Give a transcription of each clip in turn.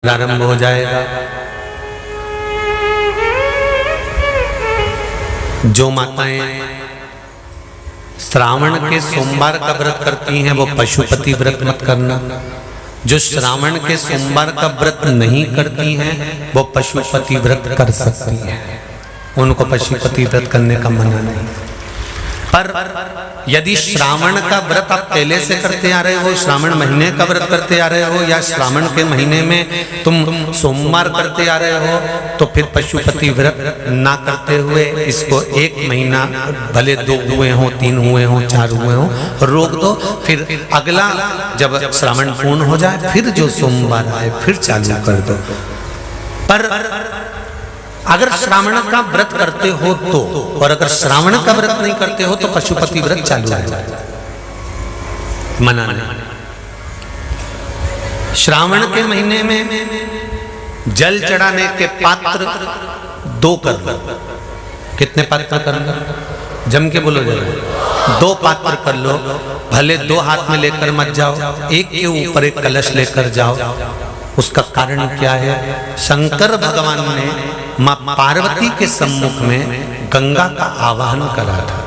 प्रारंभ हो जाएगा। जो माताएं श्रावण के सोमवार का व्रत करती हैं वो पशुपति व्रत मत करना। जो श्रावण के सोमवार का व्रत नहीं करती हैं वो पशुपति व्रत कर सकती हैं, उनको पशुपति व्रत करने का मना नहीं। पर यदि श्रावण का व्रत आप पहले से करते आ रहे हो, श्रावण महीने का व्रत करते आ रहे हो, या श्रावण के महीने में तुम सोमवार करते आ रहे हो, तो फिर पशुपति व्रत ना करते हुए इसको एक महीना, भले 2 हुए हो, 3 हुए हो, 4 हुए हो, रोक दो। फिर अगला जब श्रावण पूर्ण हो जाए फिर जो सोमवार आए फिर चालू कर दो। पर अगर श्रावण का व्रत करते हो तो, और अगर श्रावण का व्रत नहीं करते हो तो पशुपति व्रत चालू है, मना नहीं। श्रावण के महीने में जल चढ़ाने के पात्र 2 कर लो। कितने पात्र कर लो? जम के बोलो जरा। 2 पात्र कर लो, भले 2 हाथ में लेकर मत जाओ, एक के ऊपर एक कलश लेकर जाओ। उसका कारण क्या है? शंकर भगवान ने मां पार्वती के सम्मुख में गंगा का आवाहन करा था।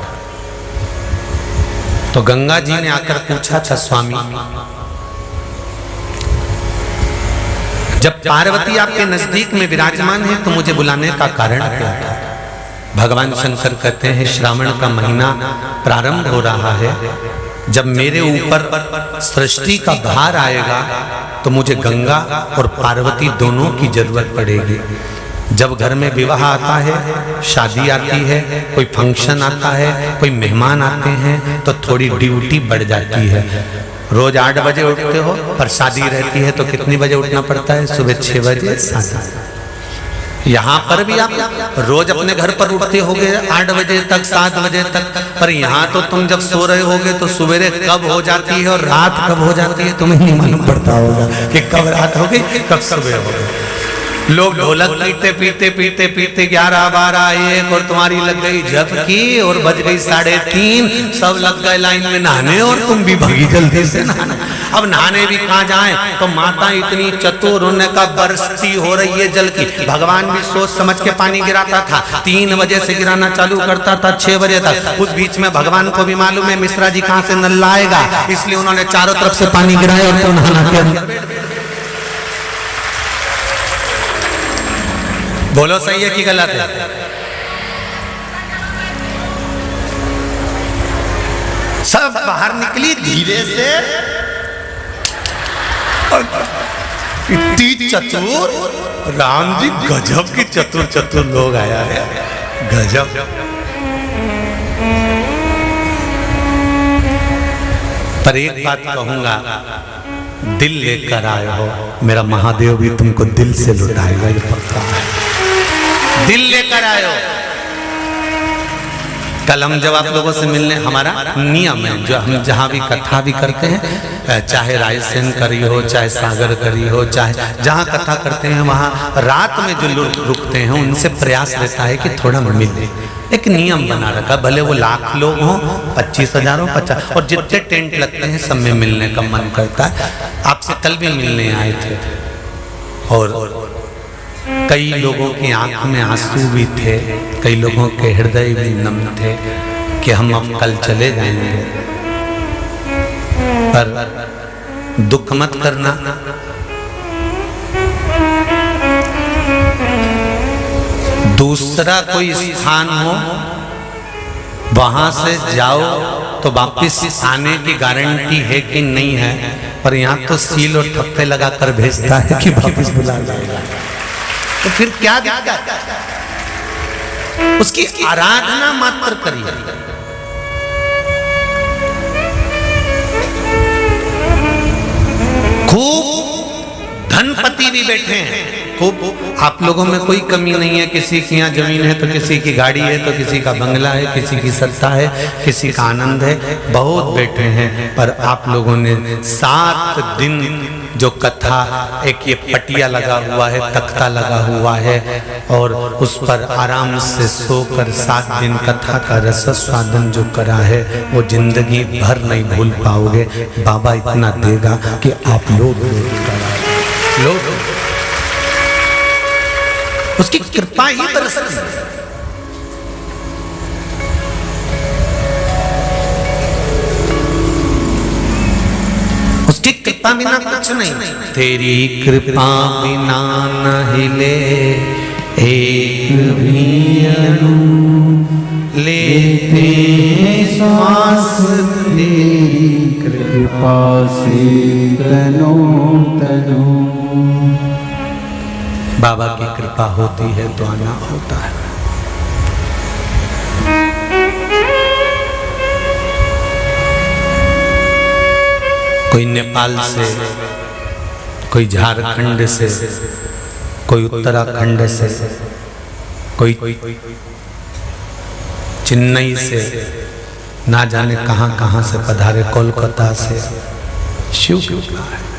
तो गंगा जी ने आकर पूछा था, स्वामी जब पार्वती आपके नजदीक में विराजमान है तो मुझे बुलाने का कारण क्या था? भगवान शंकर कहते हैं, श्रावण का महीना प्रारंभ हो रहा है, जब मेरे ऊपर सृष्टि का भार आएगा तो मुझे गंगा और पार्वती दोनों की जरूरत पड़ेगी। जब घर में विवाह आता है, शादी आती है, कोई फंक्शन आता है, कोई मेहमान आते हैं, तो थोड़ी ड्यूटी बढ़ जाती है। रोज 8 बजे उठते हो, पर शादी रहती है तो कितनी बजे उठना पड़ता है? सुबह 6 बजे 7। यहाँ पर भी आप रोज अपने घर पर उठते होगे 8 बजे तक, 7 बजे तक, पर यहाँ तो तुम जब सो रहे होगे तो सवेरे कब हो जाती है और रात कब हो जाती है तुम्हें नहीं मालूम पड़ता होगा कि कब रात हो गई कब सुबह हो गई। लोग ढोलक पीटते पीटते पीटते पीटते 11, 12, 1 और तुम्हारी लग गई झपकी और बज गई 3:30, सब लग गए लाइन में नहाने और तुम भी भागी जल्दी से नहाने। अब नहाने भी कहाँ जाएं? तो माता इतनी चतुर, उनका बरसती हो रही है जल की। भगवान भी सोच समझ के पानी गिराता था, 3 बजे से गिराना चालू करता था 6 बजे तक। उस बीच में भगवान को भी मालूम है मिश्रा जी कहाँ से नल लाएगा, इसलिए उन्होंने चारों तरफ से पानी गिराया और तो नहाना के अंदर। बोलो सही है कि गलत है? सब बाहर निकली धीरे से, इतनी चतुर राम जी, गजब की चतुर चतुर लोग आया है, गजब। पर एक बात कहूंगा, दिल लेकर आए हो, मेरा महादेव भी तुमको दिल से लुटाएगा, ये पक्का है। दिल लेकर आए हो। कल हम जब आप लोगों से मिलने, हमारा नियम है, जो हम जहाँ भी कथा भी करते हैं, चाहे रायसेन करी हो, चाहे सागर करी हो, चाहे जहाँ कथा करते हैं वहाँ रात में जो लोग रुकते हैं उनसे प्रयास रहता है कि थोड़ा मिले। एक नियम बना रखा, भले वो 1,00,000 लोग हों, 25,000 हो, 50, और जितने टेंट लगते हैं सब में मिलने का मन करता है। आपसे कल भी मिलने आए थे और कई लोगों की आंख में आंसू भी थे, कई लोगों के हृदय भी नम थे कि हम अब कल चले जाएंगे। पर दुख मत करना, दूसरा कोई स्थान हो वहां से जाओ तो वापिस आने की गारंटी है कि नहीं है, पर यहाँ तो सील और ठप्पे लगाकर भेजता है कि वापिस बुला लाएगा। तो फिर क्या दिक्कत? उसकी आराधना मात्र करिए। खूब धनपति भी बैठे हैं, खूब, आप लोगों में कोई कमी नहीं है। किसी की यहाँ जमीन है तो किसी की गाड़ी है, तो किसी का बंगला है, किसी की सत्ता है, किसी का आनंद है, बहुत बैठे हैं। पर आप लोगों ने 7 दिन जो कथा, एक ये पटिया लगा हुआ है, तख्ता लगा हुआ है, और उस पर आराम से सोकर 7 दिन कथा का रस स्वादन जो करा है वो जिंदगी भर नहीं भूल पाओगे। बाबा इतना देगा कि आप लोग उसकी कृपा ही बरसती है। उसकी कृपा बिना कुछ नहीं। तेरी कृपा बिना न हिले एक भी अणु, लेते श्वास तेरी कृपा से तनो तनो। बाबा की कृपा होती है तो आना होता है। कोई नेपाल से, कोई झारखंड से, कोई उत्तराखंड से, कोई चेन्नई से, ना जाने कहां कहां से पधारे, कोलकाता से। शिव की कृपा है।